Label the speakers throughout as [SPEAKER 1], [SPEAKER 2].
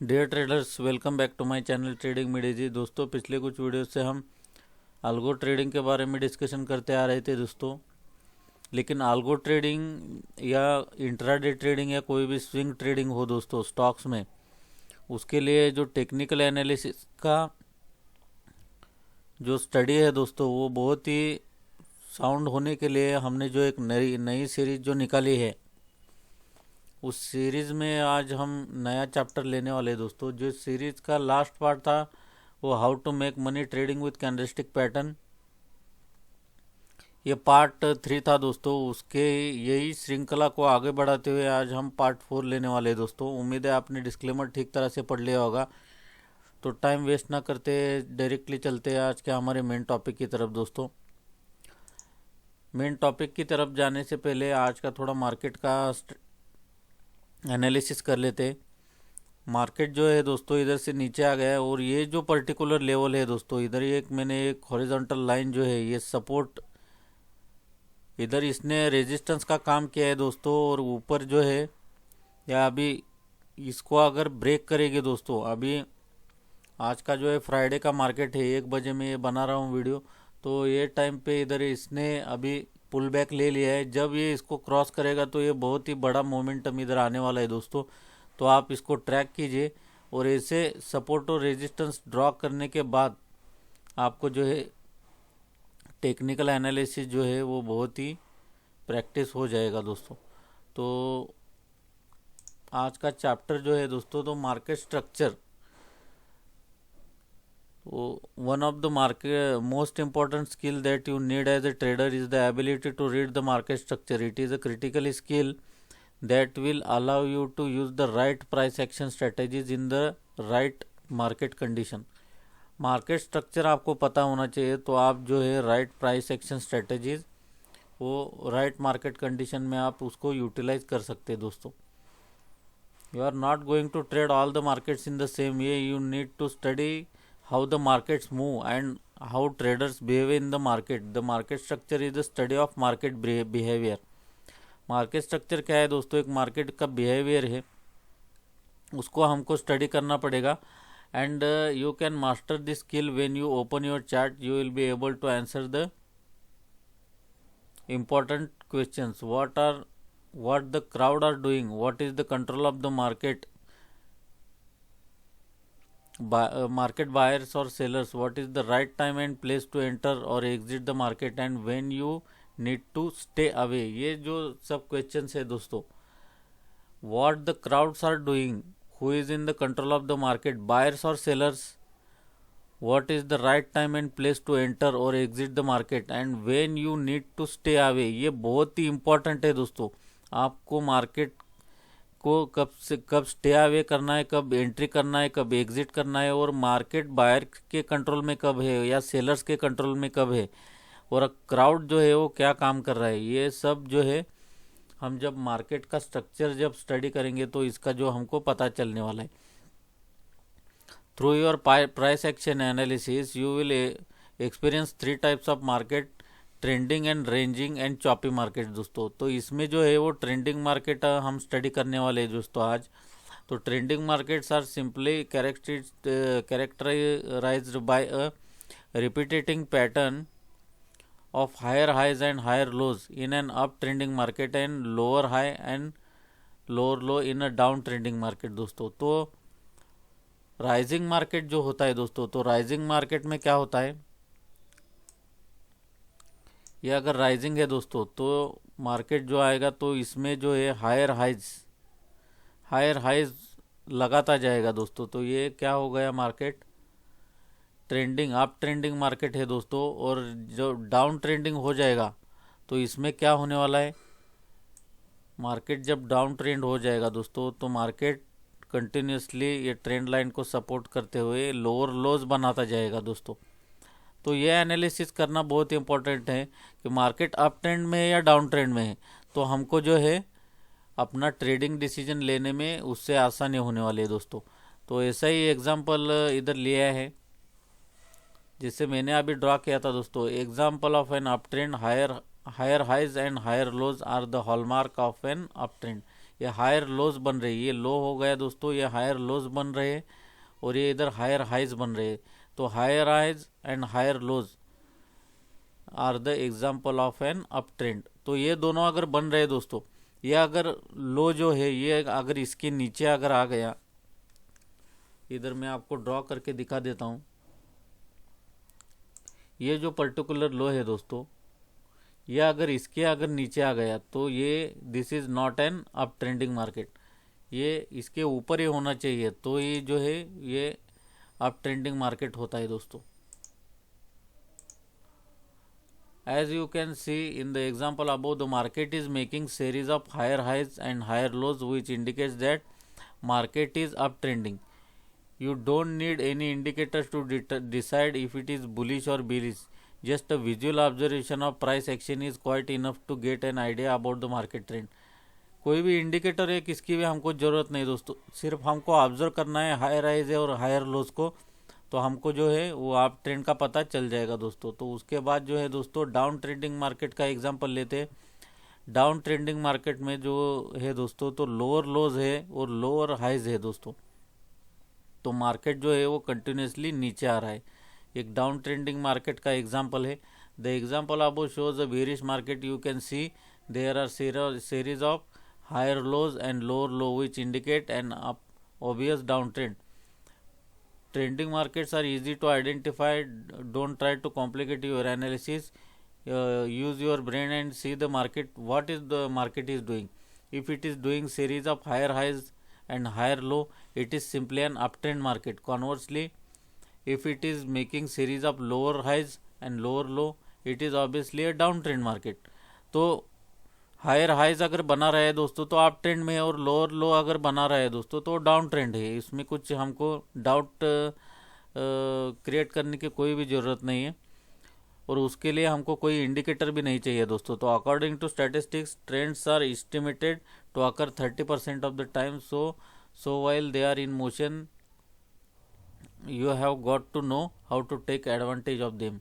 [SPEAKER 1] Dear traders, welcome back to my channel trading में Daisy. दोस्तों, पिछले कुछ वीडियो से हम अल्गो ट्रेडिंग के बारे में डिस्कशन करते आ रहे थे दोस्तों। लेकिन अल्गो ट्रेडिंग या इंट्राडे ट्रेडिंग या कोई भी स्विंग ट्रेडिंग हो दोस्तों स्टॉक्स में, उसके लिए जो टेक्निकल एनालिसिस का जो स्टडी है दोस्तों, वो बहुत ही साउंड होने के लिए हमने जो एक नई सीरीज जो निकाली है, उस सीरीज़ में आज हम नया चैप्टर लेने वाले हैं दोस्तों। जो सीरीज़ का लास्ट पार्ट था वो how to make money trading with candlestick pattern, ये पार्ट 3 था दोस्तों। उसके यही श्रृंखला को आगे बढ़ाते हुए आज हम पार्ट 4 लेने वाले हैं दोस्तों। उम्मीद है आपने डिस्क्लेमर ठीक तरह से पढ़ लिया होगा। तो टाइम वेस्ट ना करते डायरेक्टली चलते हैं आज के हमारे मेन टॉपिक की तरफ दोस्तों। मेन टॉपिक की तरफ जाने से पहले आज का थोड़ा मार्केट का एनालिसिस कर लेते। मार्केट जो है दोस्तों इधर से नीचे आ गया है, और ये जो पर्टिकुलर लेवल है दोस्तों, इधर मैंने एक हॉरिजॉन्टल लाइन जो है ये सपोर्ट, इधर इसने रेजिस्टेंस का काम किया है दोस्तों। और ऊपर जो है या अभी इसको अगर ब्रेक करेगी दोस्तों, अभी आज का जो है फ्राइडे का मार्केट है, 1 बजे में ये बना रहा हूँ वीडियो, तो ये टाइम पे इधर इसने अभी पुल बैक ले लिया है। जब ये इसको क्रॉस करेगा तो ये बहुत ही बड़ा मोमेंटम इधर आने वाला है दोस्तों। तो आप इसको ट्रैक कीजिए, और ऐसे सपोर्ट और रेजिस्टेंस ड्रॉ करने के बाद आपको जो है टेक्निकल एनालिसिस जो है वो बहुत ही प्रैक्टिस हो जाएगा दोस्तों। तो आज का चैप्टर जो है दोस्तों, तो market structure, one of the market most important skill that you need as a trader is the ability to read the market structure. It is a critical skill that will allow you to use the right price action strategies in the right market condition. Market structure आपको पता होना चाहिए, तो आप जो है right price action strategies वो right market condition में आप उसको यूटिलाइज कर सकते हैं दोस्तों। You are not going to trade all the markets in the same way. You need to study how the markets move and how traders behave in the market. The market structure is the study of market behavior. Market structure क्या है दोस्तों? एक market का behaviour है, उसको हमको study करना पड़ेगा। And you can master this skill when you open your chart. You will be able to answer the important questions. What the crowd are doing, what is the control of the market, market buyers or sellers, what is the right time and place to enter or exit the market, and when you need to stay away. ये जो सब questions है दोस्तों, what the crowds are doing, who is in the control of the market, buyers or sellers, what is the right time and place to enter or exit the market, and when you need to stay away. ये बहुत ही important है दोस्तों। आपको market को कब stay away करना है, कब एंट्री करना है, कब एग्जिट करना है, और मार्केट बायर के कंट्रोल में कब है या सेलर्स के कंट्रोल में कब है, और क्राउड जो है वो क्या काम कर रहा है। ये सब जो है हम जब मार्केट का स्ट्रक्चर जब स्टडी करेंगे तो इसका जो हमको पता चलने वाला है। Through your price action analysis you will experience 3 types of market: trending and ranging and choppy market दोस्तों। तो इसमें जो है वो ट्रेंडिंग मार्केट हम स्टडी करने वाले हैं दोस्तों आज। तो trending markets are simply characterised by a repeating pattern of higher highs and higher lows in an up trending market and lower high and lower low in a down trending market दोस्तों। तो rising market जो होता है दोस्तों, तो rising market में क्या होता है, ये अगर राइजिंग है दोस्तों तो मार्केट जो आएगा तो इसमें जो है हायर हाइज लगाता जाएगा दोस्तों। तो ये क्या हो गया, market trending up trending market है दोस्तों। और जो डाउन ट्रेंडिंग हो जाएगा तो इसमें क्या होने वाला है, मार्केट जब डाउन ट्रेंड हो जाएगा दोस्तों तो मार्केट कंटिन्यूसली ये ट्रेंड लाइन को सपोर्ट करते हुए लोअर लोज बनाता जाएगा दोस्तों। तो ये एनालिसिस करना बहुत ही इंपॉर्टेंट है कि मार्केट अप ट्रेंड में है या डाउन ट्रेंड में है, तो हमको जो है अपना ट्रेडिंग डिसीजन लेने में उससे आसानी होने वाली है दोस्तों। तो ऐसा ही एग्जांपल इधर लिया है जिससे मैंने अभी ड्रॉ किया था दोस्तों। Example of an up trend, higher highs and higher lows are the hallmark of an up trend. ये हायर लोज बन रही है, ये लो हो गया दोस्तों, ये हायर लोज बन रहे हैं और ये इधर हायर हाइज बन रहे हैं। तो higher highs and higher lows are the example of an up trend. तो ये दोनों अगर बन रहे दोस्तों, ये अगर लो जो है ये अगर इसके नीचे अगर आ गया, इधर मैं आपको ड्रॉ करके दिखा देता हूँ, ये जो पर्टिकुलर लो है दोस्तों, ये अगर इसके अगर नीचे आ गया तो ये this is not an up trending market, ये इसके ऊपर ही होना चाहिए, तो ये जो है ये अप ट्रेंडिंग मार्केट होता है दोस्तों। As you can see in the example above, the market is making series of higher highs and higher lows, which indicates that market is uptrending. You don't need any indicators to decide if it is bullish or bearish. Just a visual observation of price action is quite enough to get an idea about the market trend. कोई भी indicator है किसकी भी हमको ज़रूरत नहीं दोस्तों, सिर्फ हमको ऑब्जर्व करना है हायर हाइज और हायर लोज को, तो हमको जो है वो आप ट्रेंड का पता चल जाएगा दोस्तों। तो उसके बाद जो है दोस्तों डाउन ट्रेंडिंग मार्केट का एग्जांपल लेते हैं। डाउन ट्रेंडिंग मार्केट में जो है दोस्तों, तो लोअर लोज है और लोअर हाइज है दोस्तों, तो मार्केट जो है वो कंटिन्यूसली नीचे आ रहा है। एक डाउन ट्रेंडिंग मार्केट का एग्जांपल है। The example above shows a bearish market, you can see there are series of higher lows and lower low which indicate an obvious downtrend. Trending markets are easy to identify. Don't try to complicate your analysis. Use your brain and see the market, what is the market is doing. If it is doing series of higher highs and higher low, it is simply an uptrend market. Conversely, if it is making series of lower highs and lower low, it is obviously a downtrend market. तो higher highs अगर बना रहा है दोस्तों तो आप trend में है, और लोअर लो अगर बना रहा है दोस्तों तो डाउन ट्रेंड है। इसमें कुछ हमको डाउट क्रिएट करने की कोई भी ज़रूरत नहीं है, और उसके लिए हमको कोई इंडिकेटर भी नहीं चाहिए दोस्तों। तो according to statistics, trends are estimated to occur 30% of the time, so while they are in motion you have got to know how to take advantage of them.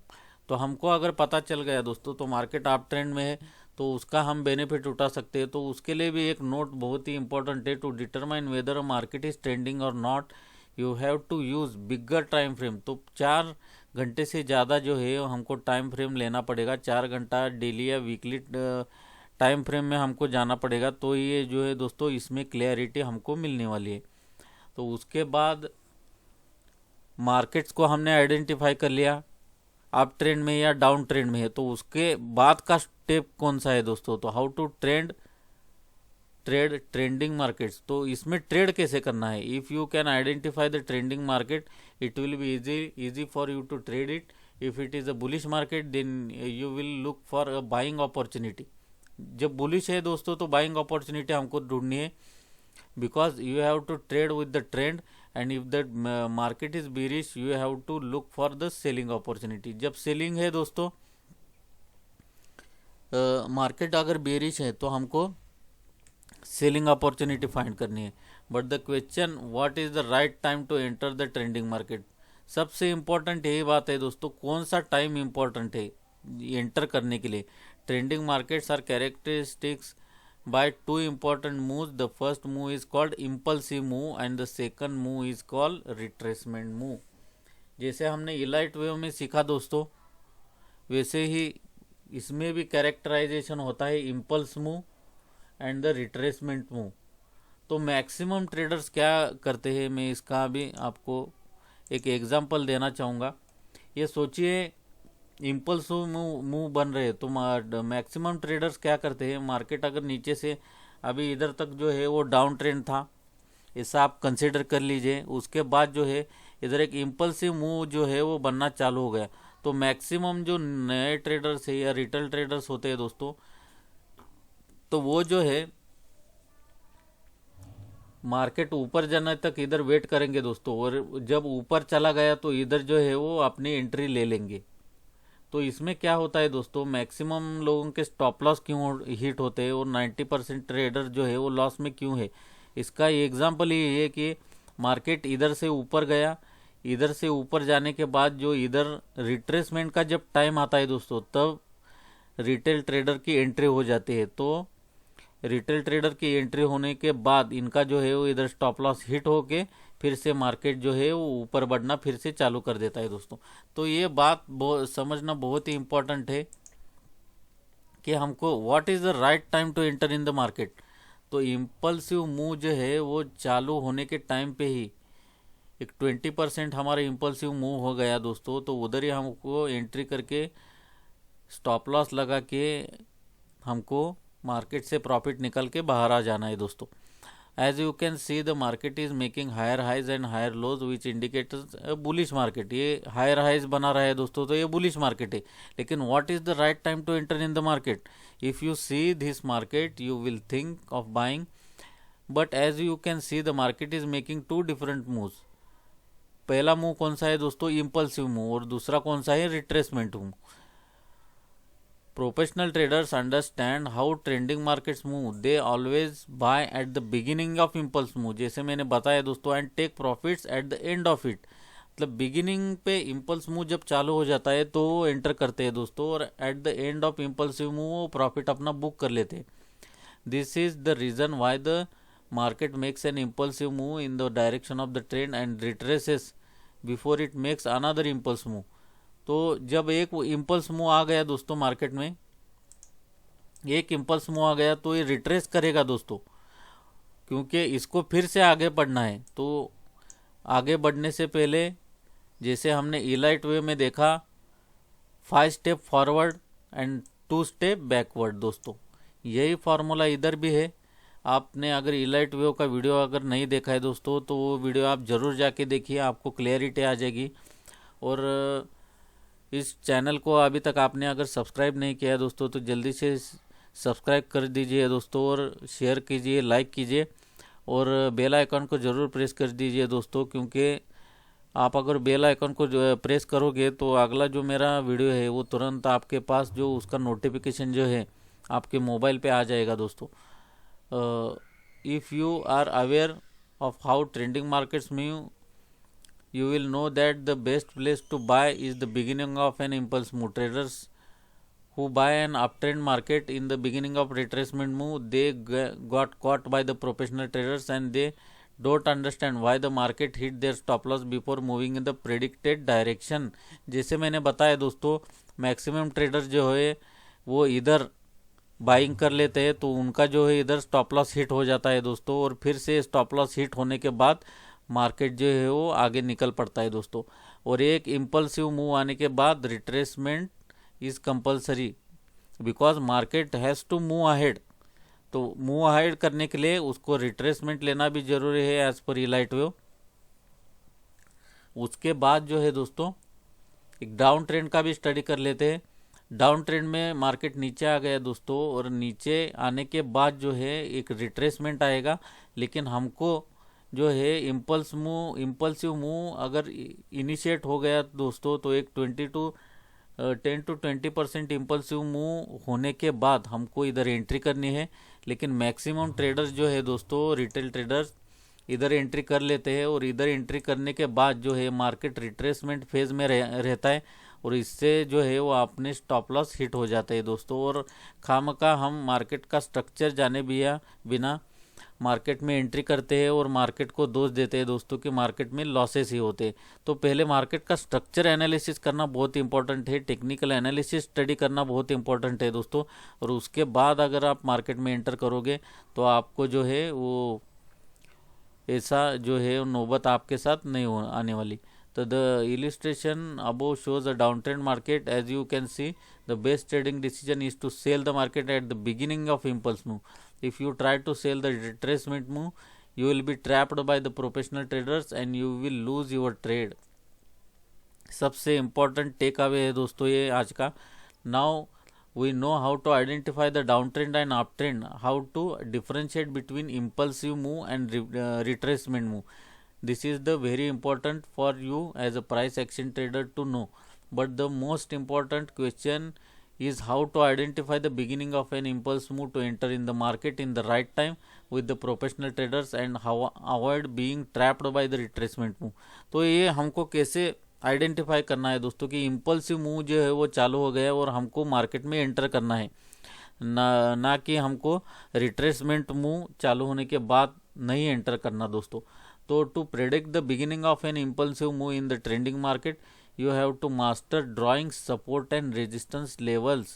[SPEAKER 1] तो हमको अगर पता चल गया दोस्तों तो मार्केट आप ट्रेंड में है तो उसका हम बेनिफिट उठा सकते हैं। तो उसके लिए भी एक नोट बहुत ही इंपॉर्टेंट है। To determine whether market is trending और not, you have to use bigger time frame. तो 4 घंटे से ज़्यादा जो है हमको टाइम फ्रेम लेना पड़ेगा, 4 घंटा डेली या वीकली टाइम फ्रेम में हमको जाना पड़ेगा। तो ये जो है दोस्तों इसमें क्लियरिटी हमको मिलने वाली है। तो उसके बाद मार्केट्स को हमने आइडेंटिफाई कर लिया अप ट्रेंड में या डाउन ट्रेंड में है, तो उसके बाद का स्टेप कौन सा है दोस्तों, तो how to trade trending markets. तो इसमें ट्रेड कैसे करना है। If you can identify the trending market, it will be easy for you to trade it. If it is a bullish market, then you will look for a buying opportunity. जब bullish है दोस्तों तो buying opportunity हमको ढूंढनी है, because you have to trade with the trend, and if the market is bearish you have to look for the selling opportunity. जब selling है दोस्तों, मार्केट अगर बेरिश है तो हमको सेलिंग अपॉर्चुनिटी फाइंड करनी है। But the question, what is the right time to enter the trending market. सबसे इंपॉर्टेंट यही बात है दोस्तों, कौन सा टाइम इंपॉर्टेंट है एंटर करने के लिए। Trending markets are characteristics by 2 important moves. The first move is called impulsive move and the second move is called retracement move. जैसे हमने इलाइट वेव में सीखा दोस्तों, वैसे ही इसमें भी कैरेक्टराइजेशन होता है impulse move and the retracement move. तो मैक्सिमम ट्रेडर्स क्या करते हैं, मैं इसका भी आपको एक एग्जांपल देना चाहूँगा। ये सोचिए इम्पल्स मूव बन रहे, तो मैक्सिमम ट्रेडर्स क्या करते हैं, मार्केट अगर नीचे से अभी इधर तक जो है वो डाउन ट्रेंड था, ऐसा आप कंसिडर कर लीजिए। उसके बाद जो है इधर एक इम्पल्सिव मूव जो है वो बनना चालू हो गया। तो मैक्सिमम जो नए ट्रेडर्स है या रिटेल ट्रेडर्स होते हैं दोस्तों, तो वो जो है मार्केट ऊपर जाने तक इधर वेट करेंगे दोस्तों, और जब ऊपर चला गया तो इधर जो है वो अपनी एंट्री ले लेंगे। तो इसमें क्या होता है दोस्तों, मैक्सिमम लोगों के स्टॉप लॉस क्यों हिट होते हैं और 90% ट्रेडर जो है वो लॉस में क्यों है। इसका एग्जांपल ये है कि मार्केट इधर से ऊपर गया, इधर से ऊपर जाने के बाद जो इधर रिट्रेसमेंट का जब टाइम आता है दोस्तों, तब रिटेल ट्रेडर की एंट्री हो जाती है। तो रिटेल ट्रेडर की एंट्री होने के बाद इनका जो है वो इधर स्टॉप लॉस हिट होके फिर से मार्केट जो है वो ऊपर बढ़ना फिर से चालू कर देता है दोस्तों। तो ये बात समझना बहुत ही इम्पोर्टेंट है कि हमको what is the right time to enter in the market. तो इम्पल्सिव मूव जो है वो चालू होने के टाइम पे ही एक 20% हमारा इम्पल्सिव मूव हो गया दोस्तों, तो उधर ही हमको एंट्री करके स्टॉप लॉस लगा के हमको मार्केट से प्रॉफिट निकल के बाहर आ जाना है दोस्तों। As you can see the market is making higher highs and higher lows which indicators bullish market. ये हायर हाइज बना रहा है दोस्तों, तो ये बुलिश मार्केट है। लेकिन what is the right time to enter in the market? If you see this market you will think of buying, but as you can see the market is making two different moves. पहला move कौन सा है दोस्तों? Impulsive move. और दूसरा कौन सा है? Retracement move. Professional traders understand how trending markets move. They always buy at the beginning of impulse move, जैसे मैंने बताया दोस्तों, and take profits at the end of it. मतलब बिगिनिंग पे इम्पल्स मूव जब चालू हो जाता है तो वो एंटर करते हैं दोस्तों, और at the end of impulsive move वो प्रॉफिट अपना बुक कर लेते हैं। This is the reason why the market makes an impulsive move in the direction of the trend and retraces before it makes another impulse move. तो जब एक impulse move आ गया दोस्तों मार्केट में, एक इम्पल्स मूव आ गया तो ये रिट्रेस करेगा दोस्तों, क्योंकि इसको फिर से आगे बढ़ना है। तो आगे बढ़ने से पहले जैसे हमने इलाइट वे में देखा 5 step forward and 2 step backward दोस्तों, यही फार्मूला इधर भी है। आपने अगर इलाइट वेव का वीडियो अगर नहीं देखा है दोस्तों तो वो वीडियो आप ज़रूर जाके देखिए, आपको क्लियरिटी आ जाएगी। और इस चैनल को अभी तक आपने अगर सब्सक्राइब नहीं किया है दोस्तों तो जल्दी से सब्सक्राइब कर दीजिए दोस्तों, और शेयर कीजिए, लाइक कीजिए, और बेल आइकन को ज़रूर प्रेस कर दीजिए दोस्तों, क्योंकि आप अगर बेल आइकन को जो प्रेस करोगे तो अगला जो मेरा वीडियो है वो तुरंत आपके पास जो उसका नोटिफिकेशन जो है आपके मोबाइल पे आ जाएगा दोस्तों। If you are aware of how trending markets move, you will know that the best place to buy is the beginning of an impulse move. Traders who buy an uptrend market in the beginning of retracement move, they got caught by the professional traders and they don't understand why the market hit their stop loss before moving in the predicted direction। जैसे मैंने बताया दोस्तों, maximum trader जो है वो इधर buying कर लेते हैं तो उनका जो है इधर स्टॉप लॉस हिट हो जाता है दोस्तों, और फिर से स्टॉप लॉस हिट होने के बाद मार्केट जो है वो आगे निकल पड़ता है दोस्तों। और एक इम्पल्सिव मूव आने के बाद retracement is compulsory because market has to move ahead. तो मूव अहेड करने के लिए उसको रिट्रेसमेंट लेना भी जरूरी है एज पर इलाइट वेव। उसके बाद जो है दोस्तों एक डाउन ट्रेंड का भी स्टडी कर लेते हैं। डाउन ट्रेंड में मार्केट नीचे आ गया दोस्तों, और नीचे आने के बाद जो है एक रिट्रेसमेंट आएगा, लेकिन हमको जो है इम्पल्सिव मूव अगर इनिशिएट हो गया दोस्तों तो एक 10 to 20% इम्पल्सिव मूव होने के बाद हमको इधर एंट्री करनी है। लेकिन मैक्सिमम ट्रेडर्स जो है दोस्तों, रिटेल ट्रेडर्स इधर एंट्री कर लेते हैं, और इधर एंट्री करने के बाद जो है मार्केट रिट्रेसमेंट फेज में रहता है, और इससे जो है वो अपने स्टॉप लॉस हिट हो जाते हैं दोस्तों। और खामखा हम मार्केट का स्ट्रक्चर जाने बिना मार्केट में एंट्री करते हैं और मार्केट को दोष देते हैं दोस्तों कि मार्केट में लॉसेस ही होते हैं। तो पहले मार्केट का स्ट्रक्चर एनालिसिस करना बहुत इंपॉर्टेंट है, टेक्निकल एनालिसिस स्टडी करना बहुत इंपॉर्टेंट है दोस्तों, और उसके बाद अगर आप मार्केट में एंटर करोगे तो आपको जो है वो ऐसा जो है नौबत आपके साथ नहीं आने वाली। So the illustration above shows a downtrend market. As you can see, the best trading decision is to sell the market at the beginning of impulse move. If you try to sell the retracement move, you will be trapped by the professional traders and you will lose your trade. सबसे important take away है दोस्तों ये आज का। Now we know how to identify the downtrend and uptrend, how to differentiate between impulsive move and retracement move. This is the very important for you as a price action trader to know. But the most important question is how to identify the beginning of an impulse move to enter in the market in the right time with the professional traders and how avoid being trapped by the retracement move. तो ये हमको कैसे identify करना है दोस्तों कि impulsive move जो है वो चालू हो गया और हमको मार्केट में एंटर करना है। ना कि हमको रिट्रेसमेंट मूव चालू होने के बाद नहीं एंटर करना दोस्तों। तो to predict the beginning of an impulsive move in the trending market, you have to master drawing support and resistance levels.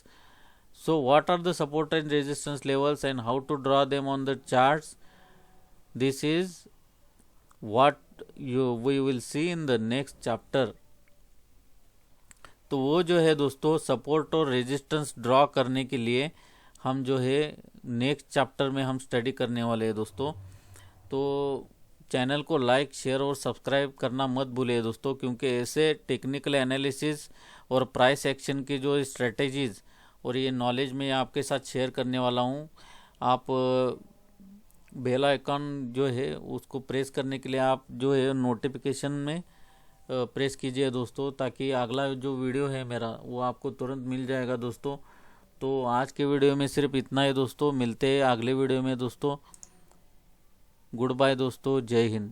[SPEAKER 1] So what are the support and resistance levels and how to draw them on the charts? This is what we will see in the next chapter. तो वो जो है दोस्तों support और resistance draw करने के लिए हम जो है नेक्स्ट चैप्टर में हम स्टडी करने वाले हैं दोस्तों। तो चैनल को लाइक शेयर और सब्सक्राइब करना मत भूलिए दोस्तों, क्योंकि ऐसे टेक्निकल एनालिसिस और प्राइस एक्शन की जो स्ट्रेटेजीज़ और ये नॉलेज मैं आपके साथ शेयर करने वाला हूँ। आप बेल आइकन जो है उसको प्रेस करने के लिए आप जो है नोटिफिकेशन में प्रेस कीजिए दोस्तों, ताकि अगला जो वीडियो है मेरा वो आपको तुरंत मिल जाएगा दोस्तों। तो आज के वीडियो में सिर्फ इतना ही दोस्तों, मिलते हैं अगले वीडियो में दोस्तों। गुड बाय दोस्तों, जय हिंद।